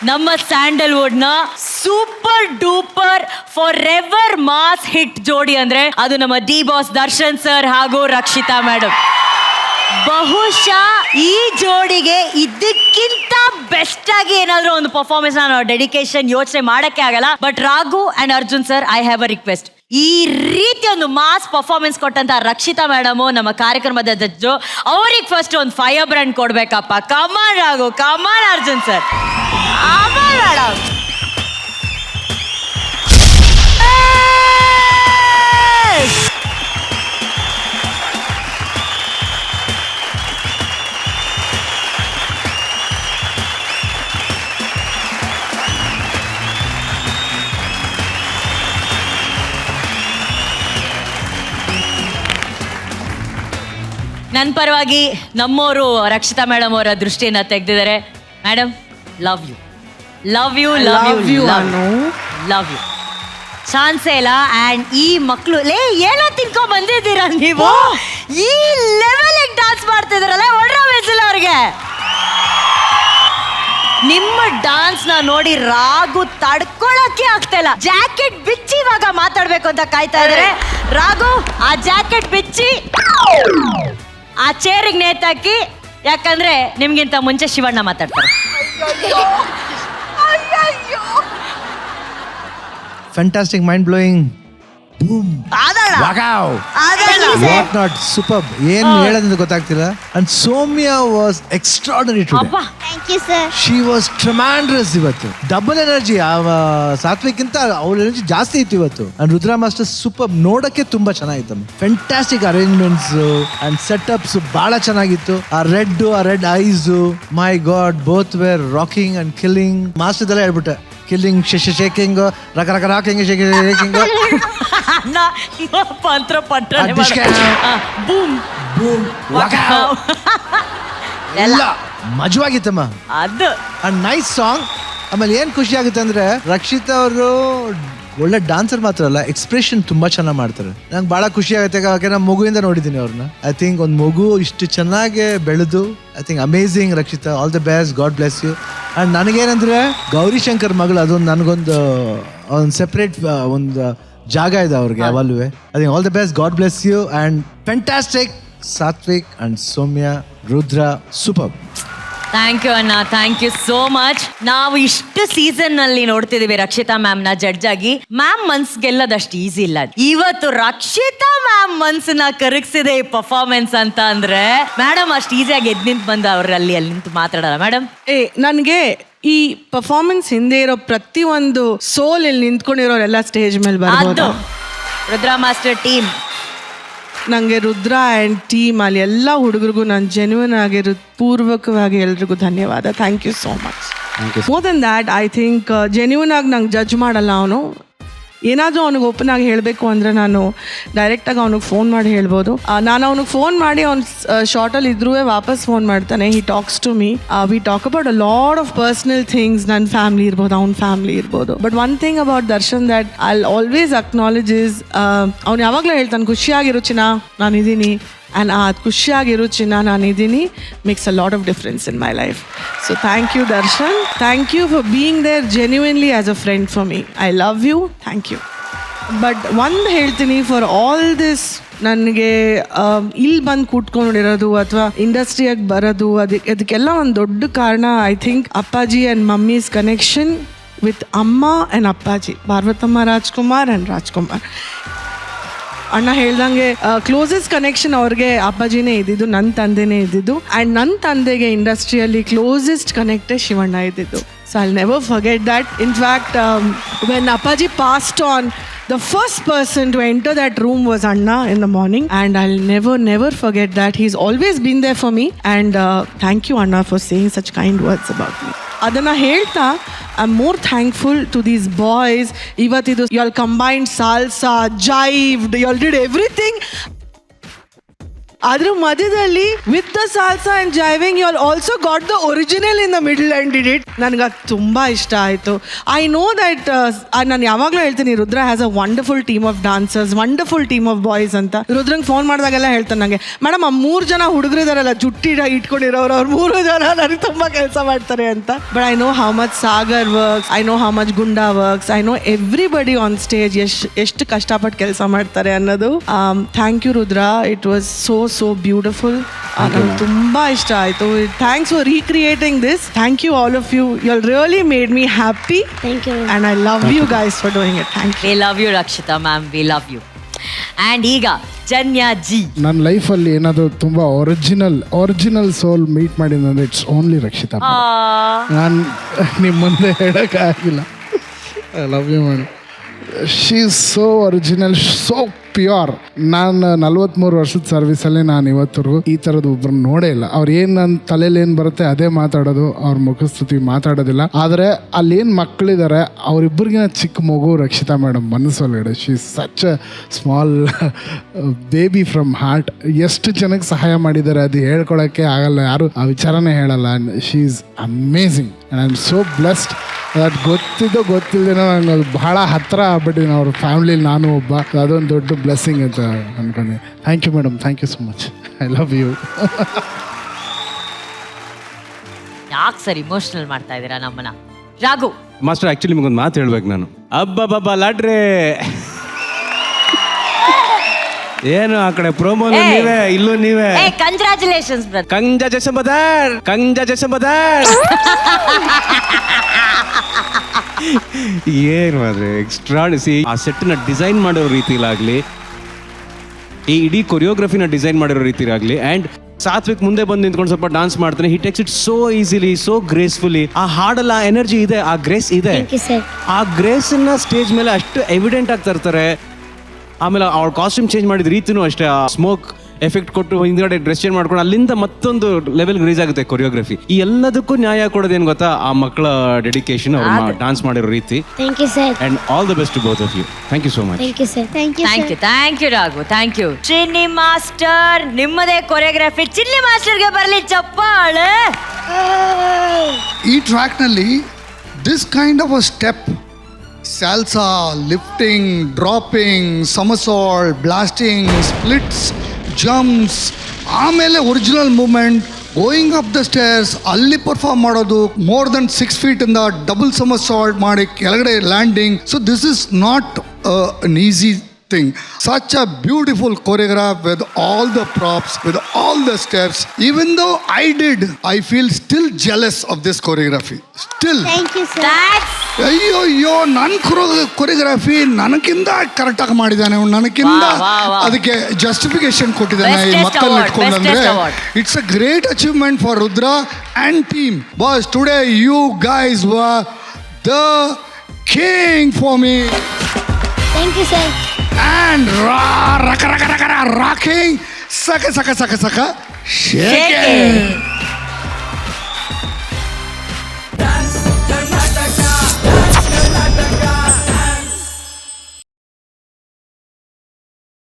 ನಮ್ಮ ಸ್ಯಾಂಡಲ್ವುಡ್ ನ super duper forever mass hit ಜೋಡಿ ಅಂದ್ರೆ ಅದು ನಮ್ಮ ಡಿ ಬಾಸ್ ದರ್ಶನ್ ಸರ್ ಹಾಗೂ ರಕ್ಷಿತಾ ಮೇಡಮ್. ಬಹುಶಃ ಈ ಜೋಡಿಗೆ ಇದಕ್ಕಿಂತ ಬೆಸ್ಟ್ ಆಗಿ ಏನಾದ್ರೂ ಒಂದು ಪರ್ಫಾರ್ಮೆನ್ಸ್ ನಾನು ಡೆಡಿಕೇಶನ್ ಯೋಚನೆ ಮಾಡಕ್ಕೆ ಆಗಲ್ಲ. But Raghu and Arjun sir, I have a request. ಈ ರೀತಿ ಒಂದು ಮಾಸ್ ಪರ್ಫಾರ್ಮೆನ್ಸ್ ಕೊಟ್ಟಂತ ರಕ್ಷಿತಾ ಮೇಡಮು ನಮ್ಮ ಕಾರ್ಯಕ್ರಮದ ಜಡ್ಜು, ಅವ್ರಿಗೆ ಫಸ್ಟ್ ಒಂದು ಫೈರ್ ಬ್ರ್ಯಾಂಡ್ ಕೊಡ್ಬೇಕಪ್ಪ. Come on Raghu, come on Arjun sir, ಆಮೇಲೆ ಮೇಡಮ್. ನನ್ನ ಪರವಾಗಿ ನಮ್ಮವರು ರಕ್ಷಿತಾ ಮೇಡಮ್ ಅವರ ದೃಷ್ಟಿಯನ್ನ ತೆಗೆದಿದ್ದಾರೆ. Madam, love you, love you, love you, love you. ಚಾನ್ಸೇ ಇಲ್ಲ. ಆ್ಯಂಡ್ ಈ ಮಕ್ಕಳು ಏನೋ ತಿನ್ಕೊಂಡ್ ಬಂದಿದ್ದೀರಾ ನೀವು, ಈ ಲೆವೆಲ್ ಡಾನ್ಸ್ ಮಾಡ್ತಿದ್ದೀರಲ್ಲ, ಒಡ್ರ ಮೆಸಿಲ್ಲ ಅವ್ರಿಗೆ. ನಿಮ್ಮ ಡಾನ್ಸ್ ನ ನೋಡಿ ರಾಘು ತಡ್ಕೊಳಕ್ಕೆ ಆಗ್ತಾ ಇಲ್ಲ. ಜಾಕೆಟ್ ಬಿಚ್ಚಿ ಇವಾಗ ಮಾತಾಡ್ಬೇಕು ಅಂತ ಕಾಯ್ತಾ ಇದಾರೆ. ರಾಘು, ಆ ಜಾಕೆಟ್ ಬಿಚ್ಚಿ ಆ ಚೇರಿಗೆ ನೇತಾಕಿ, ಯಾಕಂದ್ರೆ ನಿಮ್ಗಿಂತ ಮುಂಚೆ ಶಿವಣ್ಣ ಮಾತಾಡ್ತಾರೆ. Fantastic, mind blowing, boom, what not, super. ಏನ್ ಹೇಳೋದಂತ ಗೊತ್ತಾಗ್ತಿಲ್ಲ. And Soumya was extraordinary today. Thank you sir. She was tremendous ಇವತ್ತು. ಡಬಲ್ ಎನರ್ಜಿ, ಸಾತ್ವಿಕ್ಕಿಂತ ಅವ್ರ ಎನರ್ಜಿ ಜಾಸ್ತಿ ಇತ್ತು ಇವತ್ತು. ಅಂಡ್ ರುದ್ರಾ ಮಾಸ್ಟರ್ ಸೂಪರ್, ನೋಡಕ್ಕೆ ತುಂಬಾ ಚೆನ್ನಾಗಿತ್ತು. ಫ್ಯಾಂಟಾಸ್ಟಿಕ್ ಅರೇಂಜ್ಮೆಂಟ್ಸ್ ಅಂಡ್ ಸೆಟಪ್ಸ್ ಬಹಳ ಚೆನ್ನಾಗಿತ್ತು. ಆ red ice, my god, both wear rocking and killing. Master ಎಲ್ಲ ಹೇಳ್ಬಿಟ್ಟೆ, ಕಿಲ್ಲಿಂಗ್, ಶೇಕಿಂಗ್, ರಕ ರಾಕಿಂಗ್, ಶೇಕಿಂಗ್, ಪಂತ್ರ ಪಟ್ಟ ಬೂಮ್ ಬೂಮ್, ಎಲ್ಲ ಮಜವಾಗಿತ್ತಮ್ಮ. ಅದು ಅಂಡ್ ನೈಸ್ ಸಾಂಗ್. ಆಮೇಲೆ ಏನ್ ಖುಷಿ ಆಗುತ್ತೆ ಅಂದ್ರೆ ರಕ್ಷಿತಾ ಅವರು ಒಳ್ಳೆ ಡಾನ್ಸರ್ ಮಾತ್ರ ಅಲ್ಲ, ಎಕ್ಸ್ಪ್ರೆಷನ್ ತುಂಬಾ ಚೆನ್ನಾಗಿ ಮಾಡ್ತಾರೆ. ನಂಗೆ ಬಹಳ ಖುಷಿ ಆಗುತ್ತೆ, ಯಾಕಂದ್ರೆ ನಾನು ಮಗುವಿಂದ ನೋಡಿದ್ದೀನಿ ಅವ್ರನ್ನ. ಐ ಥಿಂಕ್ ಒಂದು ಮಗು ಇಷ್ಟು ಚೆನ್ನಾಗಿ ಬೆಳೆದು, I think amazing. Rakshita, all the best, God bless you. And ನನಗೇನಂದ್ರೆ ಗೌರಿಶಂಕರ್ ಮಗಳು, ಅದೊಂದು ನನಗೊಂದು ಒಂದು ಸೆಪರೇಟ್ ಒಂದು ಜಾಗ ಇದೆ ಅವ್ರಿಗೆ ಯಾವಾಗಲೂ. I think all the best, God bless you. And fantastic Satvik and Soumya, Rudra, super. Thank you ಅಣ್ಣ, ಥ್ಯಾಂಕ್ ಯು ಸೋ ಮಚ್. ನಾವು ಇಷ್ಟು ಸೀಸನ್ ನಲ್ಲಿ ನೋಡ್ತಿದೀವಿ ರಕ್ಷಿತಾ ಮ್ಯಾಮ್ ನ ಜಡ್ಜ್ ಆಗಿ. ಮ್ಯಾಮ್ ಮನ್ಸ್ ಗೆಲ್ಲದಷ್ಟು ಈಸಿ ಇಲ್ಲ. ಇವತ್ತು ರಕ್ಷಿತಾ ಮ್ಯಾಮ್ ಮನ್ಸನ್ನ ಕರಗಿಸಿದೆ ಈ ಪರ್ಫಾರ್ಮೆನ್ಸ್ ಅಂತ ಅಂದ್ರೆ, ಮೇಡಮ್ ಅಷ್ಟು ಈಸಿಯಾಗಿ ಎದ್ ನಿಂತು ಬಂದ ಅವ್ರಲ್ಲಿ ಅಲ್ಲಿ ನಿಂತು ಮಾತಾಡಲ್ಲ ಮೇಡಮ್. ನನಗೆ ಈ ಪರ್ಫಾರ್ಮೆನ್ಸ್ ಹಿಂದೆ ಇರೋ ಪ್ರತಿಯೊಂದು ಸೋಲ್ ಇಲ್ಲಿ ನಿಂತ್ಕೊಂಡಿರೋರೆಲ್ಲ ಸ್ಟೇಜ್ ಮೇಲೆ ಬರ್ಬೋದು. ರುದ್ರಾ ಮಾಸ್ಟರ್ ಟೀಮ್, ನನಗೆ ರುದ್ರ ಆ್ಯಂಡ್ ಟೀಮ್ ಅಲ್ಲಿ ಎಲ್ಲ ಹುಡುಗರಿಗೂ ನಾನು ಜೆನ್ಯೂನ್ ಆಗಿರೋ ಪೂರ್ವಕವಾಗಿ ಎಲ್ರಿಗೂ ಧನ್ಯವಾದ. Thank you so much. More than that, I think genuine ಆಗಿ ನಂಗೆ ಜಡ್ಜ್ ಮಾಡಲ್ಲ ಅವನು. ಏನಾದರೂ ಅವ್ನಿಗೆ ಓಪನ್ ಆಗಿ ಹೇಳಬೇಕು ಅಂದರೆ ನಾನು ಡೈರೆಕ್ಟಾಗಿ ಅವ್ನಿಗೆ ಫೋನ್ ಮಾಡಿ ಹೇಳ್ಬೋದು. ನಾನು ಅವ್ನಿಗೆ ಫೋನ್ ಮಾಡಿ ಅವ್ನು ಶಾರ್ಟಲ್ಲಿ ಇದ್ರೂ ವಾಪಸ್ ಫೋನ್ ಮಾಡ್ತಾನೆ. He talks to me, we talk about a lot of personal things. ನನ್ನ ಫ್ಯಾಮಿಲಿ ಇರ್ಬೋದು, ಅವ್ನ ಫ್ಯಾಮಿಲಿ ಇರ್ಬೋದು. But one thing about Darshan that I always acknowledge is, ಅವ್ನು ಯಾವಾಗಲೂ ಹೇಳ್ತಾನೆ, ಖುಷಿಯಾಗಿರೋ ಚಿನ್ನ ನಾನಿದ್ದೀನಿ. ಆ್ಯಂಡ್ ಅದು ಖುಷಿಯಾಗಿರೋ ಚಿನ್ನ ನಾನಿದ್ದೀನಿ makes a lot of difference in my life. So thank you Darshan, thank you for being there genuinely as a friend for me. I love you, thank you. But ಒಂದು ಹೇಳ್ತೀನಿ, ಫಾರ್ ಆಲ್ ದಿಸ್ ನನಗೆ ಇಲ್ಲಿ ಬಂದು ಕೂತ್ಕೊಂಡಿರೋದು ಅಥವಾ ಇಂಡಸ್ಟ್ರಿಯಾಗಿ ಬರೋದು, ಅದಕ್ಕೆಲ್ಲ ಒಂದು ದೊಡ್ಡ ಕಾರಣ ಐ ಥಿಂಕ್ ಅಪ್ಪಾಜಿ ಆ್ಯಂಡ್ ಮಮ್ಮೀಸ್ ಕನೆಕ್ಷನ್ ವಿತ್ ಅಮ್ಮ ಆ್ಯಂಡ್ ಅಪ್ಪಾಜಿ, ಪಾರ್ವತಮ್ಮ ರಾಜ್ಕುಮಾರ್ ಆ್ಯಂಡ್ ರಾಜ್ಕುಮಾರ್. ಅಣ್ಣ ಹೇಳ್ದಂಗೆ ಕ್ಲೋಸೆಸ್ಟ್ ಕನೆಕ್ಷನ್ ಅವ್ರಿಗೆ ಅಪ್ಪಾಜಿನೇ ಇದ್ದಿದ್ದು, ನನ್ನ ತಂದೆನೇ ಇದ್ದಿದ್ದು. ಆ್ಯಂಡ್ ನನ್ನ ತಂದೆಗೆ ಇಂಡಸ್ಟ್ರಿಯಲ್ಲಿ ಕ್ಲೋಸೆಸ್ಟ್ ಕನೆಕ್ಟೇ ಶಿವಣ್ಣ ಇದ್ದಿದ್ದು. So I'll never forget that. In fact, when Appaji passed on, the first person to enter that room was Anna in the morning. And I'll never forget that. He's always been there for me. And thank you, Anna, for saying such kind words about me. Adana helta, I'm more thankful to these boys. Ivattidu, you all combined salsa, jived, you all did everything. ಅದ್ರ ಮಧ್ಯದಲ್ಲಿ with the salsa and jiving you also got the original in the middle and did it. ನನಗೆ ಅದು ತುಂಬಾ ಇಷ್ಟ ಆಯ್ತು. I know that ನಾನು ಯಾವಾಗಲೂ ಹೇಳ್ತೀನಿ Rudra has a wonderful team of dancers, wonderful team of boys ಅಂತ. ರುದ್ರಂಗೆ ಫೋನ್ ಮಾಡಿದಾಗೆಲ್ಲ ಹೇಳ್ತಾನೆ ನನಗೆ, ಮೇಡಮ್ ಆ 3 ಜನ ಹುಡುಗರಿದಾರಲ್ಲ ಜುಟ್ಟಿ ಇಟ್ಕೊಂಡಿರೋರು, ಅವ್ರು 3 ಜನ ನನಗೆ ತುಂಬಾ ಕೆಲಸ ಮಾಡ್ತಾರೆ ಅಂತ. But I know how much Sagar works, I know how much Gunda works, I know everybody on stage ಎಷ್ಟು ಕಷ್ಟಪಟ್ಟು ಕೆಲಸ ಮಾಡ್ತಾರೆ ಅನ್ನೋದು. Thank you Rudra, it was so beautiful. ನಂಗೆ ತುಂಬಾ ಇಷ್ಟ ಆಯ್ತು. Thanks for recreating this. Thank you all of you. You really made me happy and I love you guys for doing it. Thank you. We love you Rakshita ma'am, we love you. And ಈಗ ಜನ್ಯಾ ಜಿ. ನನ್ನ ಲೈಫಲ್ಲಿ ಏನಾದರೂ ತುಂಬ original soul meet ಮಾಡಿದ್ರೆ it's only Rakshita. ನಾನು ನಿಮ್ಮ ಮುಂದೆ ಹೇಳೋಕ್ಕಾಗಿಲ್ಲ. I love you madam. She is so original, so pure. ನಾನು 43 ವರ್ಷದ ಸರ್ವಿಸಲ್ಲಿ ನಾನು ಇವತ್ತರೆಗೂ ಈ ಥರದ್ದು ಒಬ್ಬರನ್ನ ನೋಡೇ ಇಲ್ಲ. ಅವ್ರು ಏನು ನನ್ನ ತಲೆಯಲ್ಲಿ ಏನು ಬರುತ್ತೆ ಅದೇ ಮಾತಾಡೋದು, ಅವ್ರ ಮುಖಸ್ತುತಿ ಮಾತಾಡೋದಿಲ್ಲ. ಆದರೆ ಅಲ್ಲೇನು ಮಕ್ಕಳಿದ್ದಾರೆ ಅವರಿಬ್ಬರಿಗಿನ ಚಿಕ್ಕ ಮಗು ರಕ್ಷಿತಾ ಮೇಡಮ್ ಮನಸ್ಸೊಳಗಡೆ. She is such a small baby from heart. ಎಷ್ಟು ಜನಕ್ಕೆ ಸಹಾಯ ಮಾಡಿದ್ದಾರೆ ಅದು ಹೇಳ್ಕೊಳಕ್ಕೆ ಆಗಲ್ಲ, ಯಾರು ಆ ವಿಚಾರನೇ ಹೇಳಲ್ಲ. And she is amazing and I am so blessed. ಅದು ಗೊತ್ತಿಲ್ಲದೇನೋ ನಂಗೆ ಅದು ಬಹಳ ಹತ್ತಿರ ಆಗ್ಬಿಟ್ಟಿದ್ದೀನಿ ಅವ್ರ ಫ್ಯಾಮ್ಲಿಲಿ ನಾನು ಒಬ್ಬ. ಅದೊಂದು ದೊಡ್ಡ ಬ್ಲೆಸ್ಸಿಂಗ್ ಅಂತ ಅನ್ಕೊಂಡೆ. Thank you madam, thank you so much. I love you. ಯಾಕೆ ಸರ್ ಇಮೋಷನಲ್ ಮಾಡ್ತಾ ಇದ್ದೀರಾ ನಮ್ಮನ್ನ? ರಾಘು ಮಾಸ್ಟರ್, ಆ್ಯಕ್ಚುಲಿ ನಿಮಗೊಂದು ಮಾತು ಹೇಳ್ಬೇಕು ನಾನು. ಅಬ್ಬಬ್ಬಬ್ಬ ಲಾಟ್ರಿ ಏನು ಆ ಕಡೆ ಪ್ರೋಮೋನು ನೀವೇ, ಇಲ್ಲೂ ನೀವೇ. Congratulations brother. ಕಂಗ್ರಾಚುಲೇಷನ್ ಏನು ಮಾದ್ರೆ ಎಕ್ಸ್ಟ್ರಾಡಿಸಿ. ಆ ಸೆಟ್ನ ಡಿಸೈನ್ ಮಾಡಿರೋ ರೀತಿಲಾಗಲಿ, ಈ ಇಡೀ ಕೊರಿಯೋಗ್ರಫಿನ ಡಿಸೈನ್ ಮಾಡಿರೋ ರೀತಿಲಾಗಲಿ, ಆ್ಯಂಡ್ ಸಾತ್ವಿಕ್ ಮುಂದೆ ಬಂದು ನಿಂತ್ಕೊಂಡು ಸ್ವಲ್ಪ ಡಾನ್ಸ್ ಮಾಡ್ತಾನೆ. He takes it so easily, so gracefully. ಆ ಹಾಡಲ್ಲ ಎನರ್ಜಿ ಇದೆ, ಆ ಗ್ರೇಸ್ ಇದೆ. ಆ ಗ್ರೇಸನ್ನ ಸ್ಟೇಜ್ ಮೇಲೆ ಅಷ್ಟು ಎವಿಡೆಂಟ್ ಆಗಿ ತರ್ತಾರೆ. ಆಮೇಲೆ ಅವ್ಳ ಕಾಸ್ಟ್ಯೂಮ್ ಚೇಂಜ್ ಮಾಡಿದ ರೀತಿನೂ ಅಷ್ಟೇ, ಆ ಸ್ಮೋಕ್ ಎಫೆಕ್ಟ್ ಕೊಟ್ಟು ಹಿಂದ್ಗಡೆ ಡ್ರೆಸ್ ಚೇಂಜ್ ಮಾಡ್ಕೊಂಡು ಅಲ್ಲಿಂದ ಮತ್ತೊಂದು ಲೆವೆಲ್ ರೀಸ್ ಆಗುತ್ತೆ ಕೊರಿಯೋಗ್ರಫಿ. ಈ ಎಲ್ಲದಕ್ಕೂ ನ್ಯಾಯ ಕೊಡೋದೇನು ಗೊತ್ತಾ? ಆ ಮಕ್ಕಳ ಡೆಡಿಕೇಶನ್, ಅವ್ರು ಡಾನ್ಸ್ ಮಾಡಿರೋ ರೀತಿ. And all the best to both of you. Thank you so much. Thank you Raghu, thank you. Chinni master, ನಿಮ್ಮದೇ ಕೊರಿಯೋಗ್ರಫಿ. ಚಿನ್ನಿ ಮಾಸ್ಟರ್ಗೆ ಬರಲಿ ಚಪ್ಪಾಳೆ. ಈ ಟ್ರ್ಯಾಕ್ನಲ್ಲಿ this kind of a step, salsa, lifting, dropping, somersault, blasting, splits, jumps, ಆಮೇಲೆ original movement, going up the stairs, ಅಲ್ಲಿ perform ಮಾಡೋದು, more than 6 feet ಇಂದ ಡಬಲ್ ಸಮಸಾಲ್ಟ್ ಮಾಡಿ ಕೆಳಗಡೆ landing. So this is not an easy thing. Such a beautiful choreograph with all the props, with all the steps. Even though I feel still jealous of this choreography. Still. Thank you, sir. ಅಯ್ಯೋ ನನ್ನ choreography ನನಗಿಂತ ಕರೆಕ್ಟಾಗಿ ಮಾಡಿದ್ದಾನೆ, ನನಗಿಂತ ಅದಕ್ಕೆ justification ಕೊಟ್ಟಿದ್ದಾನೆ ಈ ಮಕ್ಕಳನ್ನ ಇಟ್ಕೊಂಡ್ರೆ. It's a great achievement for Rudra and team. Boss, today you guys were the king for me. Thank you, sir. And rocking, saka, shaking.